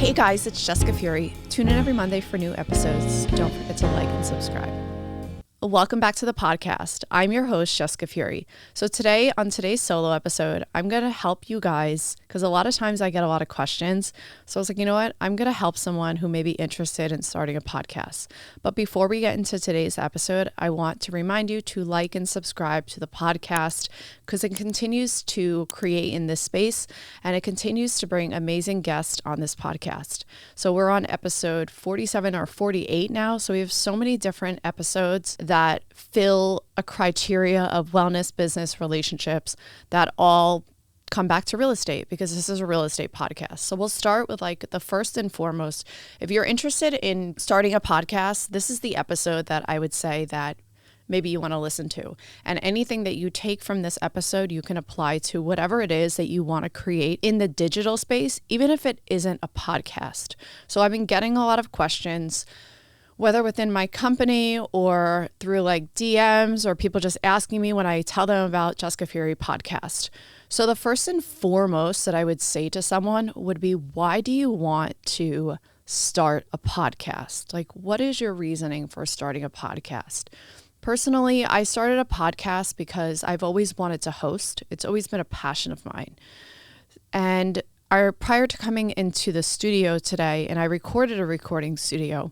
Hey guys, it's Jessica Fury. Tune in every Monday for new episodes. Don't forget to like and subscribe. Welcome back to the podcast. I'm your host, Jessica Fury. So today, on today's solo episode, I'm going to help you guys because a lot of times I get a lot of questions. So I was like, you know what? I'm going to help someone who may be interested in starting a podcast. But before we get into today's episode, I want to remind you to like and subscribe to the podcast because it continues to create in this space and it continues to bring amazing guests on this podcast. So we're on episode 47 or 48 now. So we have so many different episodes that fill a criteria of wellness, business, relationships that all come back to real estate because this is a real estate podcast. So we'll start with like the first and foremost. If you're interested in starting a podcast, this is the episode that I would say that maybe you want to listen to. And anything that you take from this episode, you can apply to whatever it is that you want to create in the digital space, even if it isn't a podcast. So I've been getting a lot of questions, whether within my company or through like DMs or people just asking me when I tell them about Jessica Fury podcast. So the first and foremost that I would say to someone would be, why do you want to start a podcast? Like, what is your reasoning for starting a podcast? Personally, I started a podcast because I've always wanted to host. It's always been a passion of mine. And prior to coming into the studio today, and I recorded a recording studio,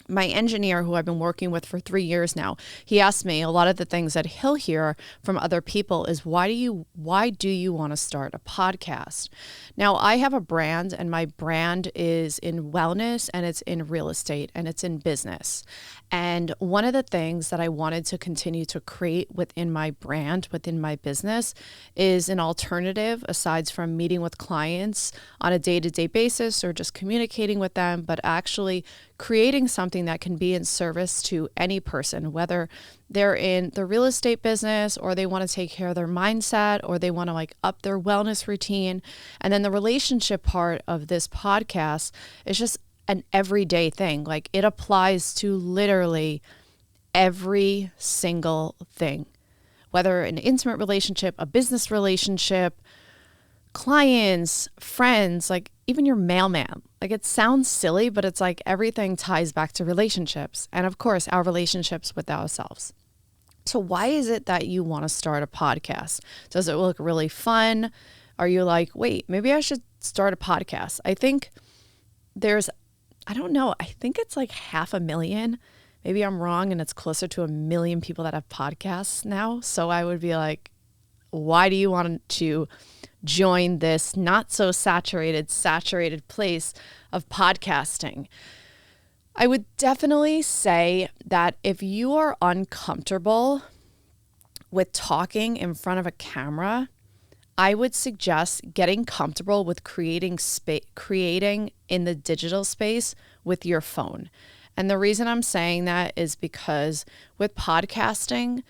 my engineer, who I've been working with for 3 years now, he asked me a lot of the things that he'll hear from other people is, why do you want to start a podcast? Now, I have a brand and my brand is in wellness and it's in real estate and it's in business. And one of the things that I wanted to continue to create within my brand, within my business, is an alternative aside from meeting with clients on a day-to-day basis or just communicating with them, but actually creating something that can be in service to any person, whether they're in the real estate business or they want to take care of their mindset or they want to like up their wellness routine. And then the relationship part of this podcast is just an everyday thing. Like it applies to literally every single thing, whether an intimate relationship, a business relationship, clients, friends, like even your mailman. Like it sounds silly, but it's like everything ties back to relationships. And of course, our relationships with ourselves. So why is it that you want to start a podcast? Does it look really fun? Are you like, wait, maybe I should start a podcast? I think I don't know. I think it's like 500,000. Maybe I'm wrong and it's closer to 1 million people that have podcasts now. So I would be like, why do you want to join this not so saturated place of podcasting? I would definitely say that if you are uncomfortable with talking in front of a camera, I would suggest getting comfortable with creating in the digital space with your phone. And the reason I'm saying that is because with podcasting,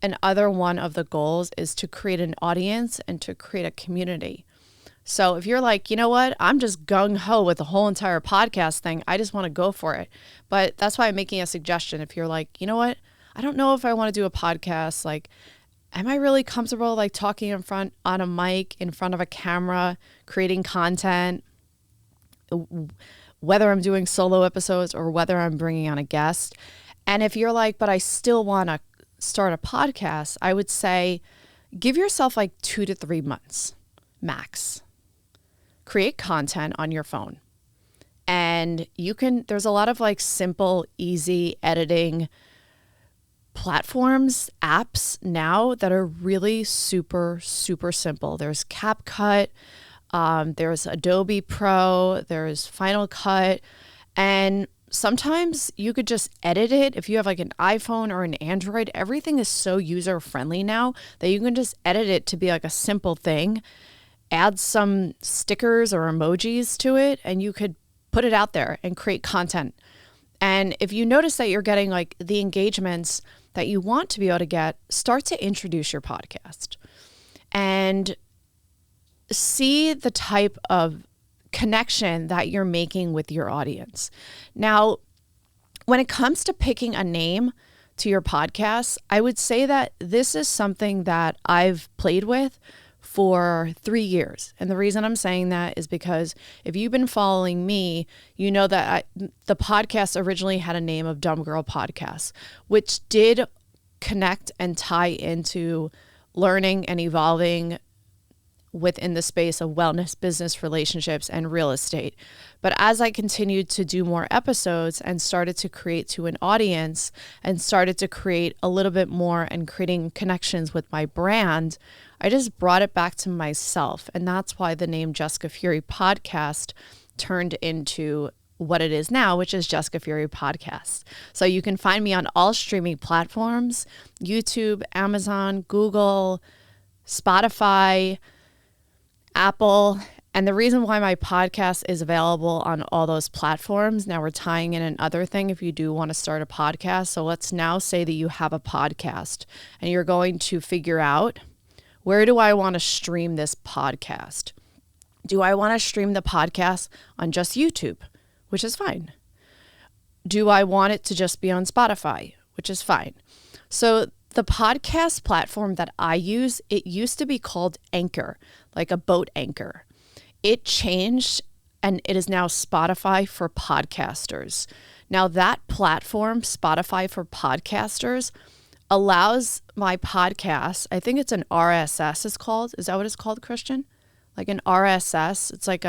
another one of the goals is to create an audience and to create a community. So if you're like, you know what, I'm just gung-ho with the whole entire podcast thing, I just want to go for it. But that's why I'm making a suggestion. If you're like, you know what, I don't know if I want to do a podcast, like, am I really comfortable like talking on a mic, in front of a camera, creating content, whether I'm doing solo episodes or whether I'm bringing on a guest? And if you're like, but I still want to start a podcast, I would say give yourself like 2 to 3 months max. Create content on your phone. And there's a lot of like simple, easy editing platforms, apps now that are really super, super simple. There's CapCut, there's Adobe Pro, there's Final Cut, and sometimes you could just edit it. If you have like an iPhone or an Android, everything is so user friendly now that you can just edit it to be like a simple thing, add some stickers or emojis to it, and you could put it out there and create content. And if you notice that you're getting like the engagements that you want to be able to get, start to introduce your podcast and see the type of connection that you're making with your audience. Now, when it comes to picking a name to your podcast, I would say that this is something that I've played with for 3 years. And the reason I'm saying that is because if you've been following me, you know that the podcast originally had a name of Dumb Girl Podcast, which did connect and tie into learning and evolving within the space of wellness, business, relationships, and real estate. But as I continued to do more episodes and started to create to an audience and started to create a little bit more and creating connections with my brand, I just brought it back to myself. And that's why the name Jessica Fury Podcast turned into what it is now, which is Jessica Fury Podcast. So you can find me on all streaming platforms: YouTube, Amazon, Google, Spotify, Apple. And the reason why my podcast is available on all those platforms, now we're tying in another thing if you do want to start a podcast. So let's now say that you have a podcast and you're going to figure out, where do I want to stream this podcast? Do I want to stream the podcast on just YouTube, which is fine? Do I want it to just be on Spotify, which is fine? So the podcast platform that I use, it used to be called Anchor, like a boat anchor. It changed and it is now Spotify for Podcasters. Now that platform, Spotify for Podcasters, allows my podcast, I think it's an RSS it's called. Is that what it's called, Christian? Like an RSS. It's like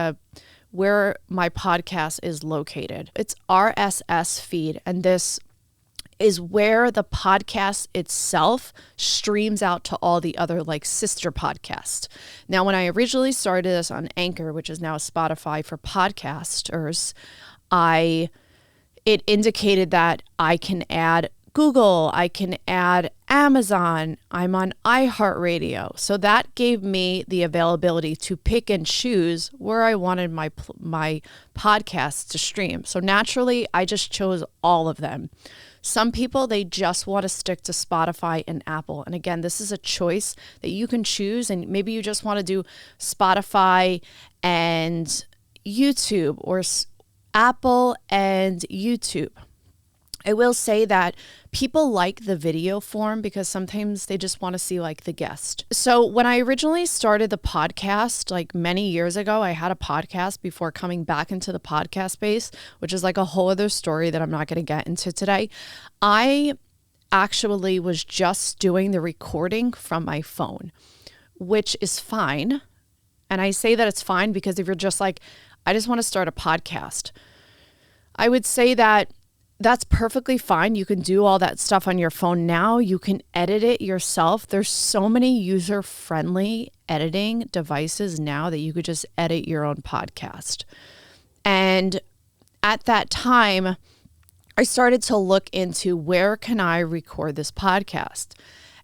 where my podcast is located. It's RSS feed, and this is where the podcast itself streams out to all the other like sister podcasts. Now, when I originally started this on Anchor, which is now Spotify for Podcasters, it indicated that I can add Google, I can add Amazon, I'm on iHeartRadio. So that gave me the availability to pick and choose where I wanted my podcasts to stream. So naturally, I just chose all of them. Some people, they just want to stick to Spotify and Apple. And again, this is a choice that you can choose. And maybe you just want to do Spotify and YouTube, or Apple and YouTube. I will say that people like the video form because sometimes they just want to see like the guest. So when I originally started the podcast, like many years ago, I had a podcast before coming back into the podcast space, which is like a whole other story that I'm not going to get into today. I actually was just doing the recording from my phone, which is fine. And I say that it's fine because if you're just like, I just want to start a podcast, I would say that that's perfectly fine. You can do all that stuff on your phone now. You can edit it yourself. There's so many user-friendly editing devices now that you could just edit your own podcast. And at that time, I started to look into where can I record this podcast?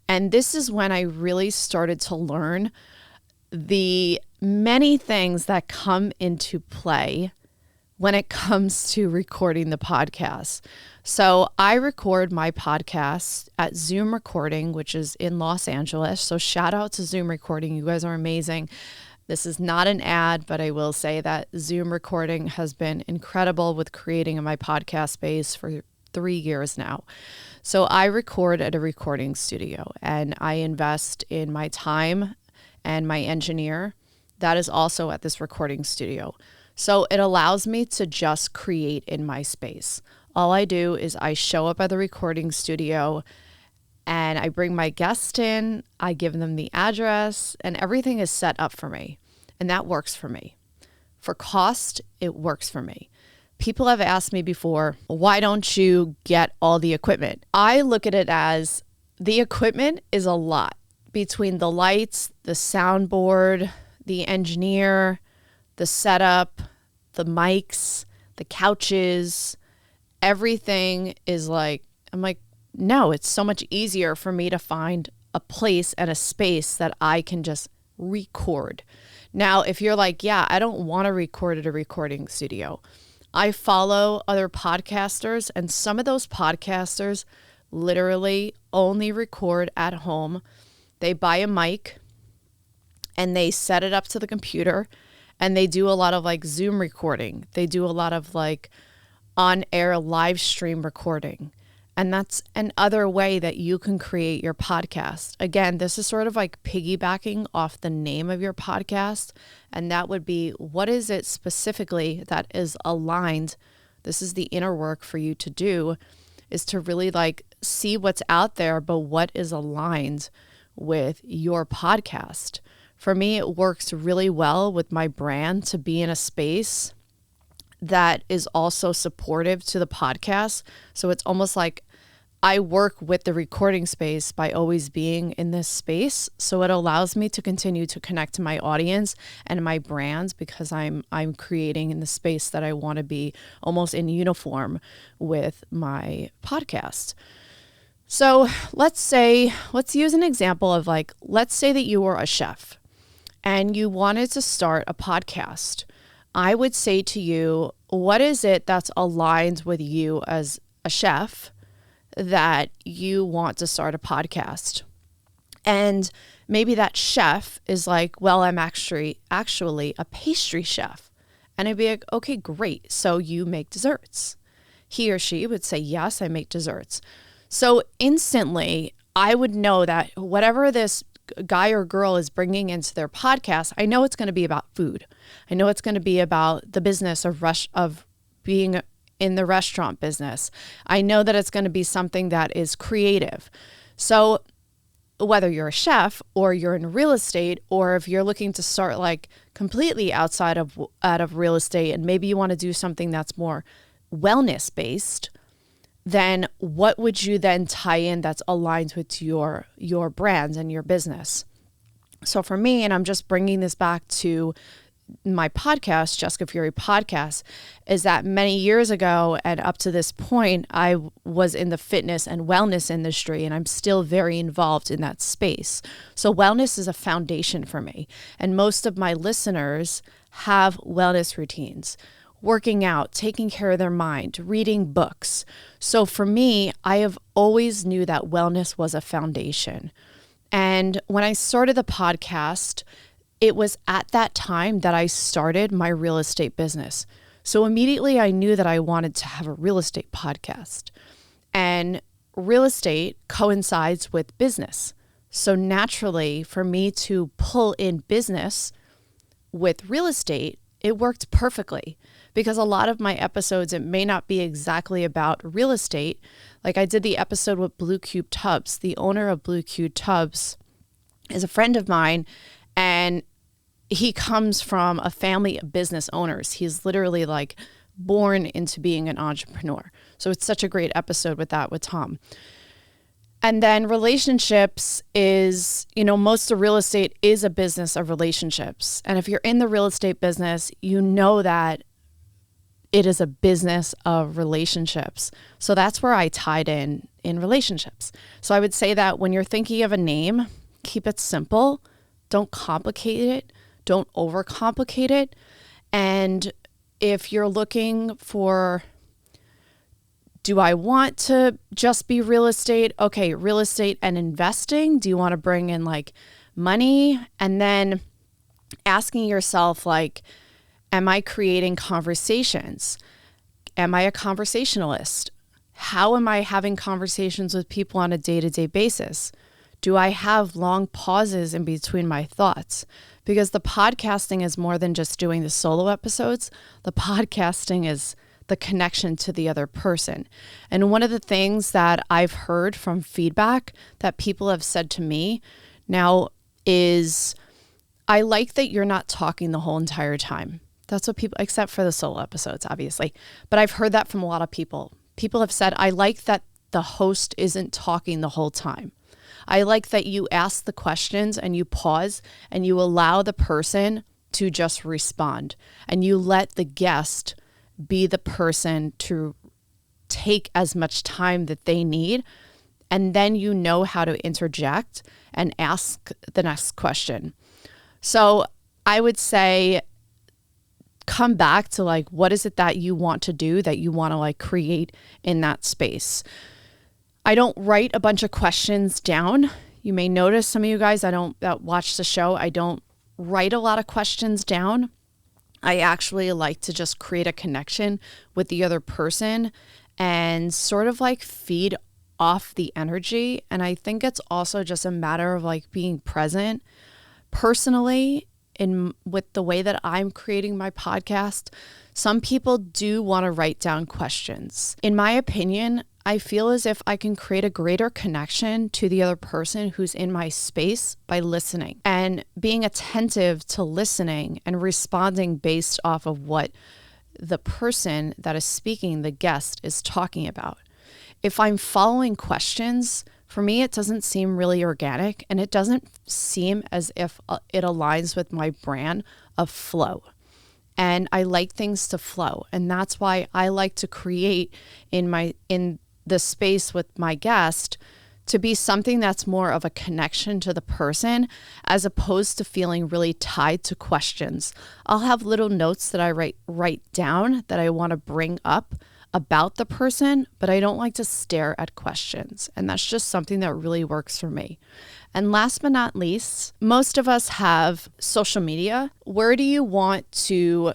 And this is when I really started to learn the many things that come into play when it comes to recording the podcast. So I record my podcast at Zoom Recording, which is in Los Angeles. So shout out to Zoom Recording. You guys are amazing. This is not an ad, but I will say that Zoom Recording has been incredible with creating my podcast space for 3 years now. So I record at a recording studio and I invest in my time and my engineer that is also at this recording studio. So it allows me to just create in my space. All I do is I show up at the recording studio and I bring my guest in, I give them the address, and everything is set up for me. And that works for me. For cost, it works for me. People have asked me before, why don't you get all the equipment? I look at it as the equipment is a lot between the lights, the soundboard, the engineer, the setup, the mics, the couches, everything is like, I'm like, no, it's so much easier for me to find a place and a space that I can just record. Now, if you're like, yeah, I don't want to record at a recording studio. I follow other podcasters, and some of those podcasters literally only record at home. They buy a mic and they set it up to the computer. And they do a lot of like Zoom recording. They do a lot of like on-air live stream recording. And that's another way that you can create your podcast. Again, this is sort of like piggybacking off the name of your podcast. And that would be, what is it specifically that is aligned? This is the inner work for you to do, is to really like see what's out there, but what is aligned with your podcast. For me, it works really well with my brand to be in a space that is also supportive to the podcast. So it's almost like I work with the recording space by always being in this space. So it allows me to continue to connect to my audience and my brands, because I'm creating in the space that I want to be almost in uniform with my podcast. So let's use an example of like, let's say that you were a chef and you wanted to start a podcast. I would say to you, what is it that's aligned with you as a chef that you want to start a podcast? And maybe that chef is like, well, I'm actually a pastry chef. And I'd be like, okay, great. So you make desserts. He or she would say, yes, I make desserts. So instantly, I would know that whatever this guy or girl is bringing into their podcast, I know it's going to be about food. I know it's going to be about the business of being in the restaurant business. I know that it's going to be something that is creative. So whether you're a chef or you're in real estate, or if you're looking to start like completely out of real estate, and maybe you want to do something that's more wellness based, then what would you then tie in that's aligned with your brand and your business? So for me, and I'm just bringing this back to my podcast, Jessica Fury Podcast, is that many years ago and up to this point, I was in the fitness and wellness industry, and I'm still very involved in that space. So wellness is a foundation for me. And most of my listeners have wellness routines, working out, taking care of their mind, reading books. So for me, I have always knew that wellness was a foundation. And when I started the podcast, it was at that time that I started my real estate business. So immediately I knew that I wanted to have a real estate podcast. And real estate coincides with business. So naturally, for me to pull in business with real estate, it worked perfectly, because a lot of my episodes, it may not be exactly about real estate. Like I did the episode with Blue Cube Tubs. The owner of Blue Cube Tubs is a friend of mine, and he comes from a family of business owners. He's literally like born into being an entrepreneur. So it's such a great episode with Tom. And then relationships is, most of real estate is a business of relationships. And if you're in the real estate business, you know that it is a business of relationships. So that's where I tied in relationships. So I would say that when you're thinking of a name, keep it simple. Don't complicate it. Don't overcomplicate it. And if you're looking for, do I want to just be real estate? Okay, real estate and investing. Do you want to bring in like money? And then asking yourself, like, am I creating conversations? Am I a conversationalist? How am I having conversations with people on a day-to-day basis? Do I have long pauses in between my thoughts? Because the podcasting is more than just doing the solo episodes. The podcasting is the connection to the other person. And one of the things that I've heard from feedback that people have said to me now is, I like that you're not talking the whole entire time. That's what people, except for the solo episodes, obviously. But I've heard that from a lot of people. People have said, I like that the host isn't talking the whole time. I like that you ask the questions and you pause and you allow the person to just respond, and you let the guest be the person to take as much time that they need. And then you know how to interject and ask the next question. So I would say, come back to like, what is it that you want to do, that you want to like create in that space? I don't write a bunch of questions down. You may notice, some of you guys that watch the show, I don't write a lot of questions down. I actually like to just create a connection with the other person and sort of like feed off the energy. And I think it's also just a matter of like being present personally with the way that I'm creating my podcast. Some people do want to write down questions. In my opinion, I feel as if I can create a greater connection to the other person who's in my space by listening and being attentive to listening and responding based off of what the person that is speaking, the guest, is talking about. If I'm following questions, for me, it doesn't seem really organic, and it doesn't seem as if it aligns with my brand of flow. And I like things to flow. And that's why I like to create in the space with my guest to be something that's more of a connection to the person, as opposed to feeling really tied to questions. I'll have little notes that I write down that I want to bring up about the person, but I don't like to stare at questions. And that's just something that really works for me. And last but not least, most of us have social media. Where do you want to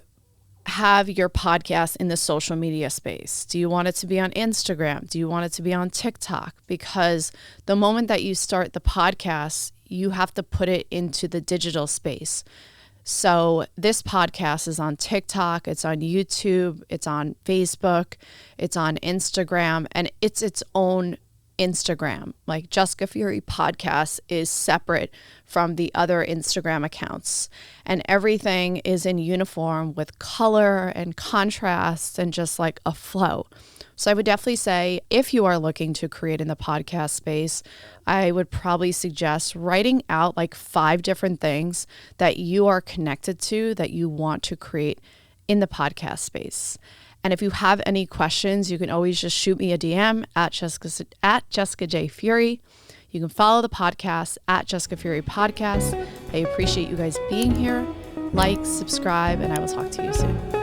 have your podcast in the social media space? Do you want it to be on Instagram? Do you want it to be on TikTok? Because the moment that you start the podcast, you have to put it into the digital space. So this podcast is on TikTok, it's on YouTube, it's on Facebook, it's on Instagram, and it's its own Instagram. Like Jessica Fury Podcast is separate from the other Instagram accounts, and everything is in uniform with color and contrast and just like a flow. So I would definitely say if you are looking to create in the podcast space, I would probably suggest writing out like 5 different things that you are connected to that you want to create in the podcast space. And if you have any questions, you can always just shoot me a DM at Jessica J. Fury. You can follow the podcast at Jessica Fury Podcast. I appreciate you guys being here. Like, subscribe, and I will talk to you soon.